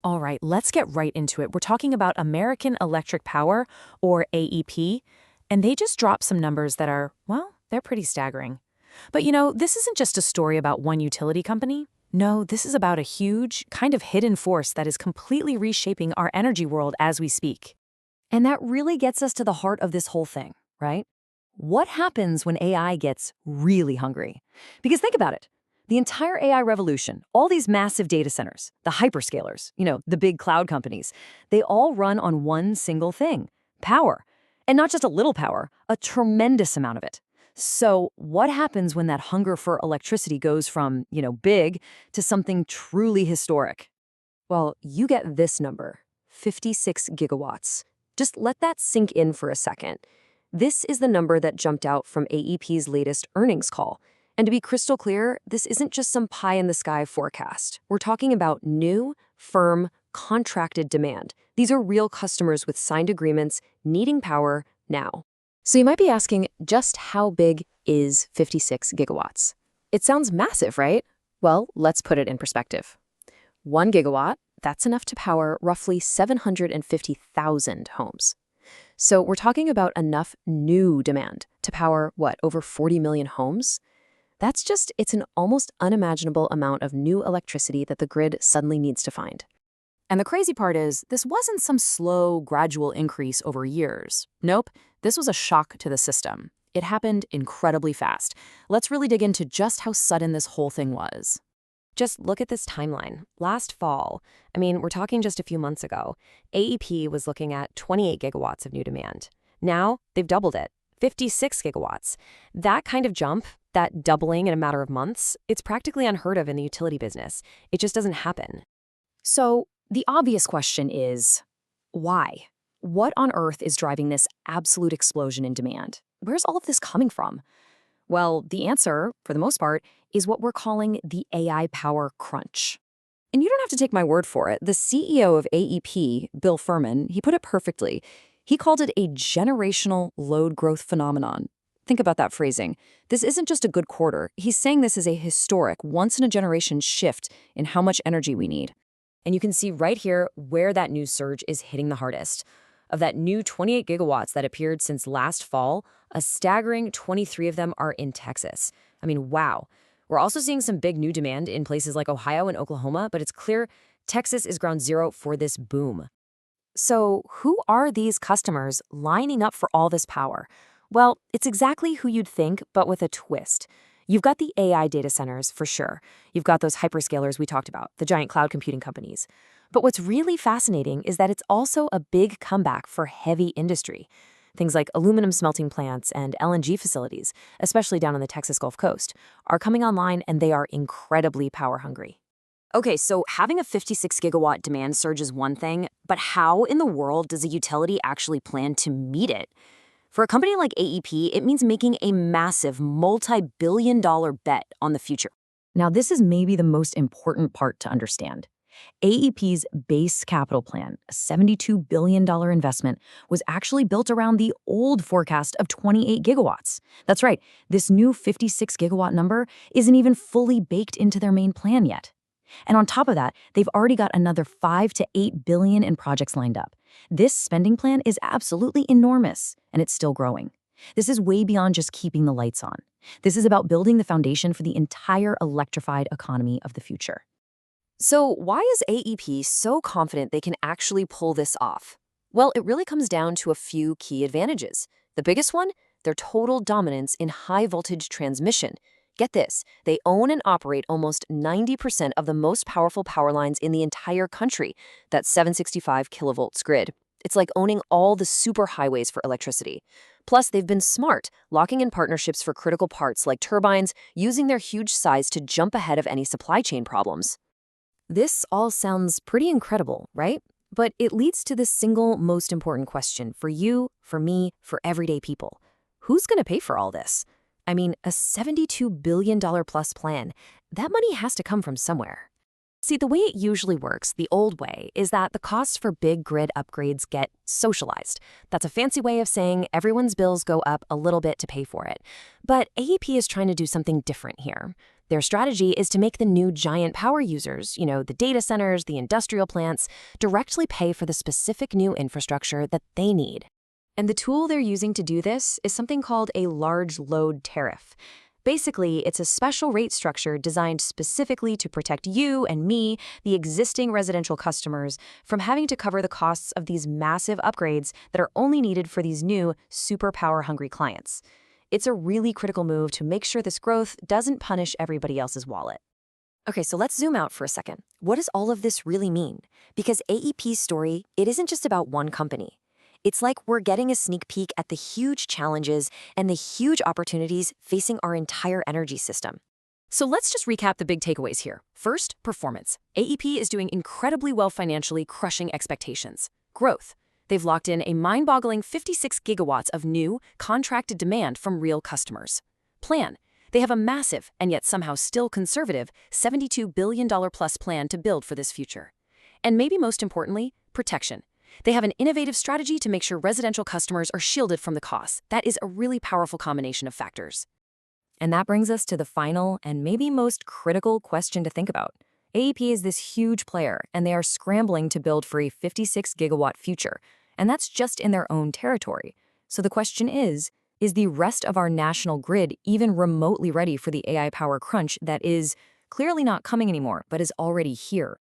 All right, let's get right into it. We're talking about American Electric Power, or AEP, and they just dropped some numbers that are, well, they're pretty staggering. But this isn't just a story about one utility company. No, this is about a huge, kind of hidden force that is completely reshaping our energy world as we speak. And that really gets us to the heart of this whole thing, right? What happens when AI gets really hungry? Because think about it. The entire AI revolution, all these massive data centers, the hyperscalers, the big cloud companies, they all run on one single thing, power. And not just a little power, a tremendous amount of it. So what happens when that hunger for electricity goes from, big to something truly historic? Well, you get this number, 56 gigawatts. Just let that sink in for a second. This is the number that jumped out from AEP's latest earnings call. And to be crystal clear, this isn't just some pie-in-the-sky forecast. We're talking about new, firm, contracted demand. These are real customers with signed agreements needing power now. So you might be asking, just how big is 56 gigawatts? It sounds massive, right? Well, let's put it in perspective. 1 gigawatt, that's enough to power roughly 750,000 homes. So we're talking about enough new demand to power, over 40 million homes? It's an almost unimaginable amount of new electricity that the grid suddenly needs to find. And the crazy part is, this wasn't some slow, gradual increase over years. Nope, this was a shock to the system. It happened incredibly fast. Let's really dig into just how sudden this whole thing was. Just look at this timeline. Last fall, we're talking just a few months ago, AEP was looking at 28 gigawatts of new demand. Now, they've doubled it, 56 gigawatts. That kind of jump, that doubling in a matter of months, it's practically unheard of in the utility business. It just doesn't happen. So, the obvious question is, why? What on earth is driving this absolute explosion in demand? Where's all of this coming from? Well, the answer, for the most part, is what we're calling the AI power crunch. And you don't have to take my word for it. The CEO of AEP, Bill Furman, he put it perfectly. He called it a generational load growth phenomenon. Think about that phrasing. This isn't just a good quarter. He's saying this is a historic, once-in-a-generation shift in how much energy we need. And you can see right here where that new surge is hitting the hardest. Of that new 28 gigawatts that appeared since last fall, a staggering 23 of them are in Texas. Wow. We're also seeing some big new demand in places like Ohio and Oklahoma, but it's clear Texas is ground zero for this boom. So who are these customers lining up for all this power? Well, it's exactly who you'd think, but with a twist. You've got the AI data centers, for sure. You've got those hyperscalers we talked about, the giant cloud computing companies. But what's really fascinating is that it's also a big comeback for heavy industry. Things like aluminum smelting plants and LNG facilities, especially down on the Texas Gulf Coast, are coming online and they are incredibly power hungry. Okay, so having a 56 gigawatt demand surge is one thing, but how in the world does a utility actually plan to meet it? For a company like AEP, it means making a massive multi-billion-dollar bet on the future. Now, this is maybe the most important part to understand. AEP's base capital plan, a $72 billion investment, was actually built around the old forecast of 28 gigawatts. That's right, this new 56 gigawatt number isn't even fully baked into their main plan yet. And on top of that, they've already got another $5 to $8 billion in projects lined up. This spending plan is absolutely enormous, and it's still growing. This is way beyond just keeping the lights on. This is about building the foundation for the entire electrified economy of the future. So why is AEP so confident they can actually pull this off? Well, it really comes down to a few key advantages. The biggest one, their total dominance in high-voltage transmission. Get this, they own and operate almost 90% of the most powerful power lines in the entire country, that 765 kilovolts grid. It's like owning all the superhighways for electricity. Plus, they've been smart, locking in partnerships for critical parts like turbines, using their huge size to jump ahead of any supply chain problems. This all sounds pretty incredible, right? But it leads to the single most important question for you, for me, for everyday people. Who's going to pay for all this? A $72 billion plus plan, that money has to come from somewhere. See, the way it usually works, the old way, is that the costs for big grid upgrades get socialized. That's a fancy way of saying everyone's bills go up a little bit to pay for it. But AEP is trying to do something different here. Their strategy is to make the new giant power users, the data centers, the industrial plants, directly pay for the specific new infrastructure that they need. And the tool they're using to do this is something called a large load tariff. Basically, it's a special rate structure designed specifically to protect you and me, the existing residential customers, from having to cover the costs of these massive upgrades that are only needed for these new, super power-hungry clients. It's a really critical move to make sure this growth doesn't punish everybody else's wallet. Okay, so let's zoom out for a second. What does all of this really mean? Because AEP's story, it isn't just about one company. It's like we're getting a sneak peek at the huge challenges and the huge opportunities facing our entire energy system. So let's just recap the big takeaways here. First, performance. AEP is doing incredibly well financially, crushing expectations. Growth. They've locked in a mind-boggling 56 gigawatts of new, contracted demand from real customers. Plan. They have a massive, and yet somehow still conservative, $72 billion plus plan to build for this future. And maybe most importantly, protection. They have an innovative strategy to make sure residential customers are shielded from the costs. That is a really powerful combination of factors. And that brings us to the final and maybe most critical question to think about. AEP is this huge player, and they are scrambling to build for a 56 gigawatt future, and that's just in their own territory. So the question is the rest of our national grid even remotely ready for the AI power crunch that is clearly not coming anymore, but is already here?